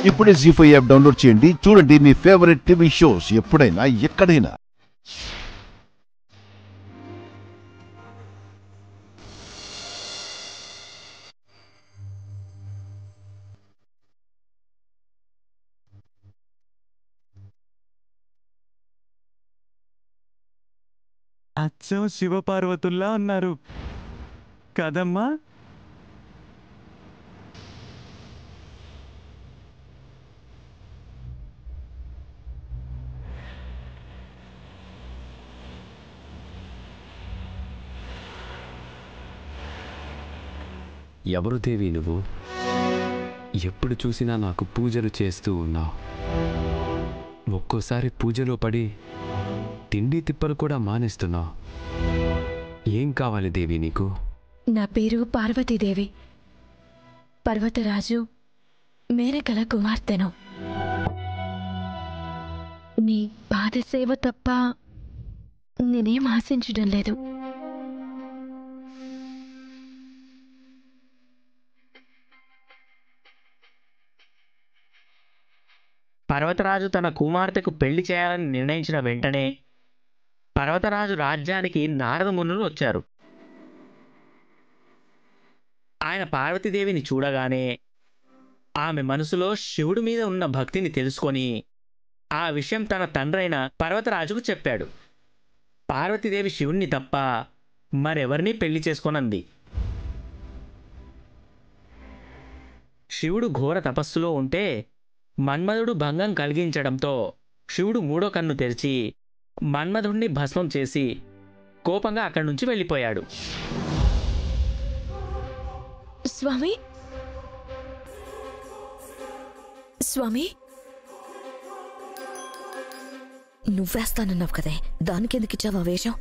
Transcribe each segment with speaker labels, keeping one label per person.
Speaker 1: ఇప్పుడే జీ5 app download చేయండి. చూడండి మీ ఫేవరెట్ టీవీ షోస్ ఎప్పుడైనా ఎక్కడైనా.
Speaker 2: అచ్చం శివపార్వతుల్లా ఉన్నారు కదమ్మా.
Speaker 3: ఎవరు దేవి నువ్వు? ఎప్పుడు చూసినా నాకు పూజలు చేస్తూ ఉన్నావు. ఒక్కోసారి పూజలో పడి తిండి తిప్పలు కూడా మానేస్తున్నావు. ఏం కావాలి దేవి నీకు?
Speaker 4: నా పేరు పార్వతీదేవి. పర్వతరాజు మేనకల కుమార్తెను. నీ పాదసేవ తప్ప నేనేం ఆశించడం లేదు.
Speaker 5: పర్వతరాజు తన కుమార్తెకు పెళ్లి చేయాలని నిర్ణయించిన వెంటనే పర్వతరాజు రాజ్యానికి నారద మునులు వచ్చారు. ఆయన పార్వతీదేవిని చూడగానే ఆమె మనసులో శివుడి మీద ఉన్న భక్తిని తెలుసుకొని ఆ విషయం తన తండ్రైన పర్వతరాజుకు చెప్పాడు. పార్వతీదేవి శివుణ్ణి తప్ప మరెవరినీ పెళ్లి చేసుకోనంది. శివుడు ఘోర తపస్సులో ఉంటే మన్మధుడు భంగం కలిగించడంతో శివుడు మూడో కన్ను తెరిచి మన్మధుడిని భస్మం చేసి కోపంగా అక్కడి నుంచి వెళ్ళిపోయాడు.
Speaker 4: స్వామి, స్వామి,
Speaker 6: నువ్వేస్తానన్నావు కదే, దానికెందుకు ఇచ్చావా వేషం?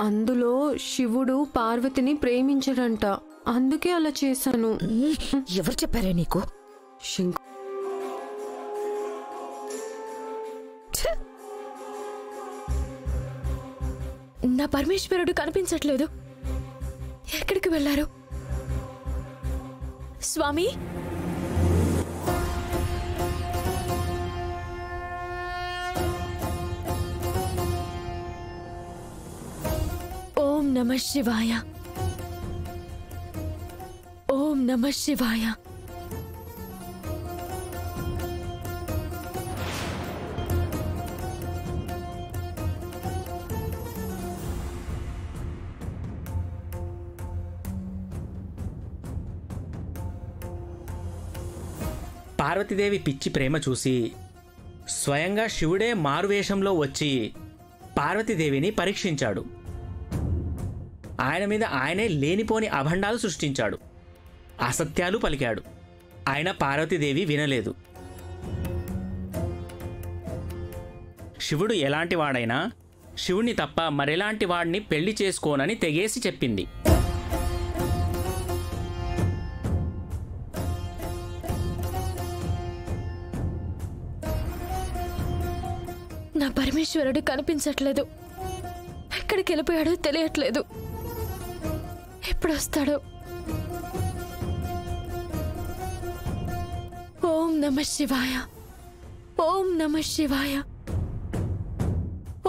Speaker 7: అందులో శివుడు పార్వతిని ప్రేమించడంట, అందుకే అలా చేశాను.
Speaker 6: ఎవరు చెప్పారే నీకు?
Speaker 4: నా పరమేశ్వరుడు కనిపించట్లేదు. ఎక్కడికి వెళ్ళారు? స్వామి, ఓం నమః శివాయ, ఓం నమః శివాయ.
Speaker 5: పార్వతీదేవి పిచ్చి ప్రేమ చూసి స్వయంగా శివుడే మారువేషంలో వచ్చి పార్వతీదేవిని పరీక్షించాడు. ఆయన మీద ఆయనే లేనిపోని అభండాలు సృష్టించాడు, అసత్యాలు పలికాడు. ఆయన పార్వతీదేవి వినలేదు. శివుడు ఎలాంటి వాడైనా శివుణ్ణి తప్ప మరెలాంటి వాడిని పెళ్లి చేసుకోనని తెగేసి చెప్పింది.
Speaker 4: నా పరమేశ్వరుడు కనిపించట్లేదు. ఎక్కడికి వెళ్ళిపోయాడో తెలియట్లేదు. ఎప్పుడు వస్తాడో? ఓం నమః శివాయ, ఓం నమః శివాయ,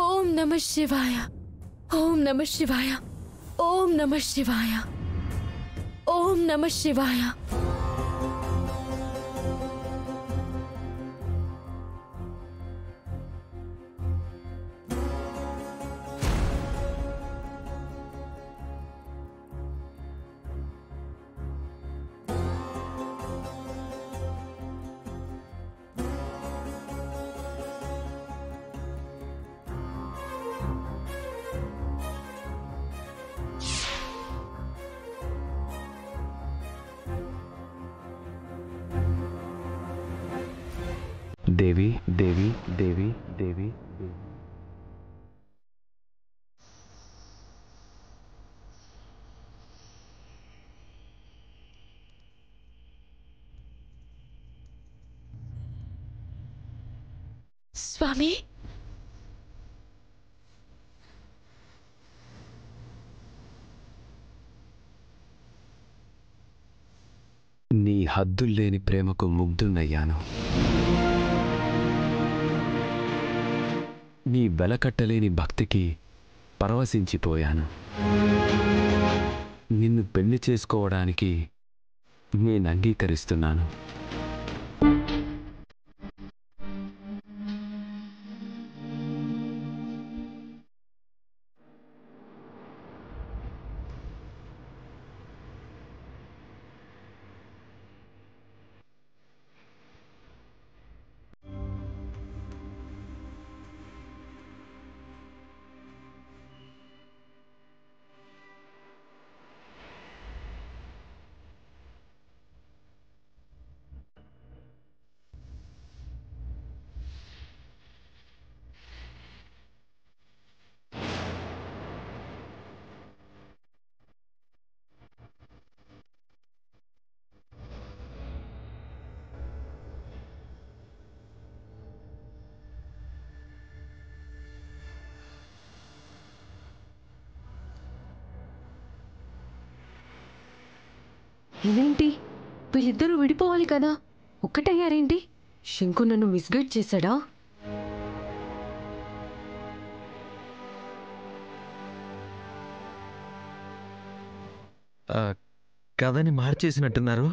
Speaker 4: ఓం నమః శివాయ, ఓం నమః శివాయ, ఓం నమః శివాయ, ఓం నమః శివాయ.
Speaker 3: దేవి దేవి దేవి దేవి
Speaker 4: స్వామి,
Speaker 3: నీ హద్దుల్లేని ప్రేమకు ముగ్ధున్నయ్యాను. నీ వెలకట్టలేని భక్తికి పరవశించిపోయాను. నిన్ను పెళ్లి చేసుకోవడానికి నేను అంగీకరిస్తున్నాను.
Speaker 7: ఇదేంటి, వీళ్ళిద్దరూ విడిపోవాలి కదా, ఒక్కటయ్యారేంటి? శంకు నన్ను మిస్గైడ్ చేశాడా?
Speaker 8: కథని మార్చేసినట్టున్నారు.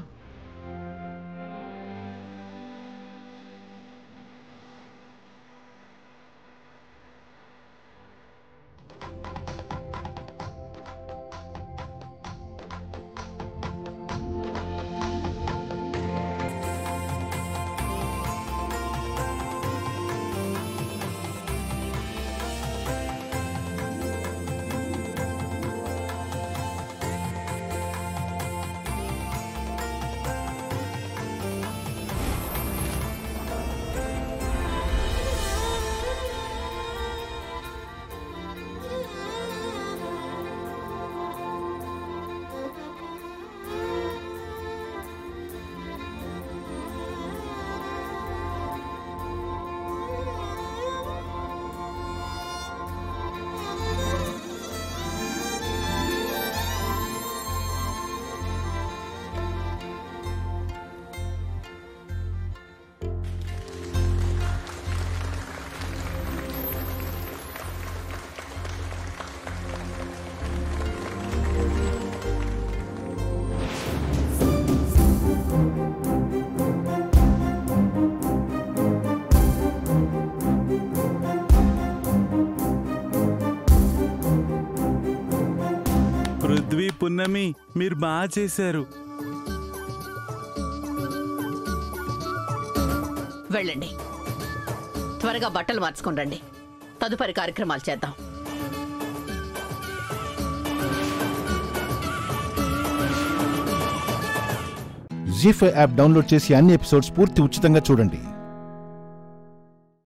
Speaker 2: పృథ్వీ, పున్నమి, మీరు బాగా చేశారు.
Speaker 9: వెళ్ళండి, త్వరగా బట్టలు మార్చుకొని రండి. తదుపరి కార్యక్రమాలు చేద్దాం.
Speaker 1: జీ5 యాప్ డౌన్లోడ్ చేసి అన్ని ఎపిసోడ్స్ పూర్తి ఉచితంగా చూడండి.